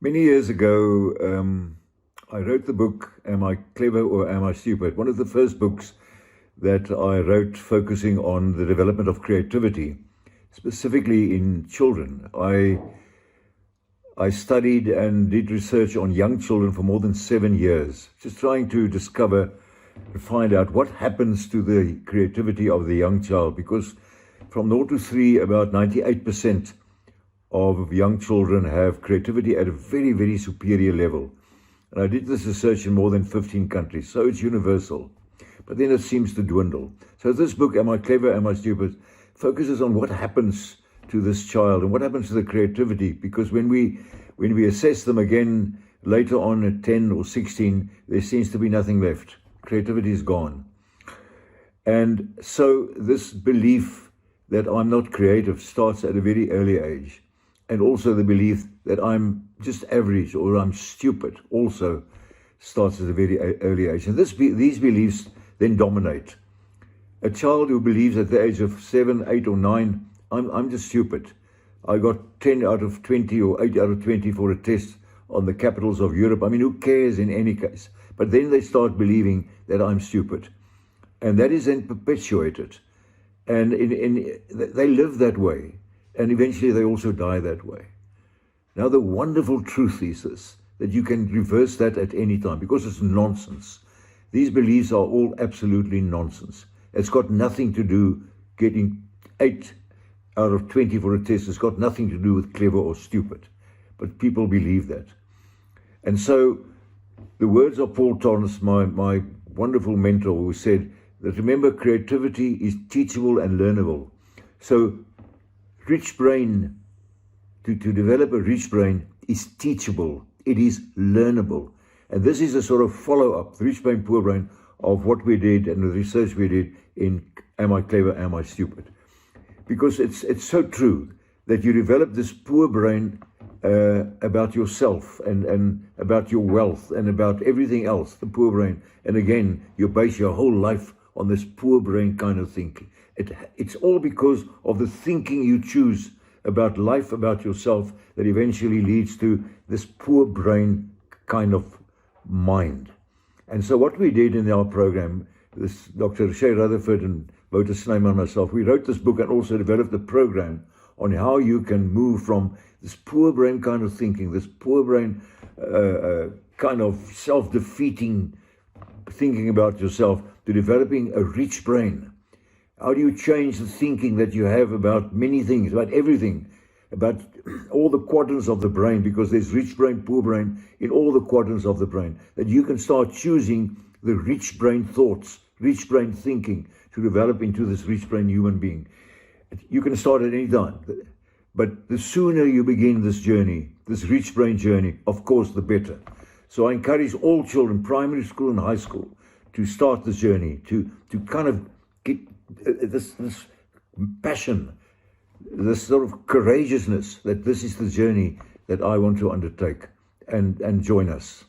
Many years ago, I wrote the book, Am I Clever or Am I Stupid? One of the first books that I wrote focusing on the development of creativity, specifically in children. I studied and did research on young children for more than 7 years, just trying to discover and find out what happens to the creativity of the young child, because from 0 to 3, about 98% of young children have creativity at a very, very superior level. And I did this research in more than 15 countries, so it's universal. But then it seems to dwindle. So this book, Am I Clever, Am I Stupid, focuses on what happens to this child and what happens to the creativity, because when we assess them again later on at 10 or 16, there seems to be nothing left. Creativity is gone. And so this belief that I'm not creative starts at a very early age. And also the belief that I'm just average or I'm stupid also starts at a very early age. And these beliefs then dominate. A child who believes at the age of 7, 8 or 9, I'm just stupid. I got 10 out of 20 or 8 out of 20 for a test on the capitals of Europe. I mean, who cares in any case? But then they start believing that I'm stupid. And that is then perpetuated. And they live that way. And eventually they also die that way. Now the wonderful truth is this, that you can reverse that at any time, because it's nonsense. These beliefs are all absolutely nonsense. It's got nothing to do getting 8 out of 20 for a test. It's got nothing to do with clever or stupid. But people believe that. And so the words of Paul Thomas, my wonderful mentor, who said that, remember, creativity is teachable and learnable. So rich brain, to develop a rich brain is teachable. It is learnable. And this is a sort of follow-up, rich brain, poor brain, of what we did and the research we did in Am I Clever, Am I Stupid? Because it's so true that you develop this poor brain about yourself and about your wealth and about everything else, the poor brain. And again, you base your whole life on this poor brain kind of thinking. It's all because of the thinking you choose about life, about yourself, that eventually leads to this poor brain kind of mind. And so what we did in our program, this Dr. Shay Rutherford and Wouter Snyman and myself, we wrote this book and also developed a program on how you can move from this poor brain kind of thinking, this poor brain kind of self-defeating thinking about yourself, to developing a rich brain. How do you change the thinking that you have about many things, about everything, about all the quadrants of the brain, because there's rich brain, poor brain in all the quadrants of the brain, that you can start choosing the rich brain thoughts, rich brain thinking to develop into this rich brain human being. You can start at any time, but the sooner you begin this journey, this rich brain journey, of course, the better. So I encourage all children, primary school and high school, to start this journey, to kind of get this passion, this sort of courageousness that this is the journey that I want to undertake, and join us.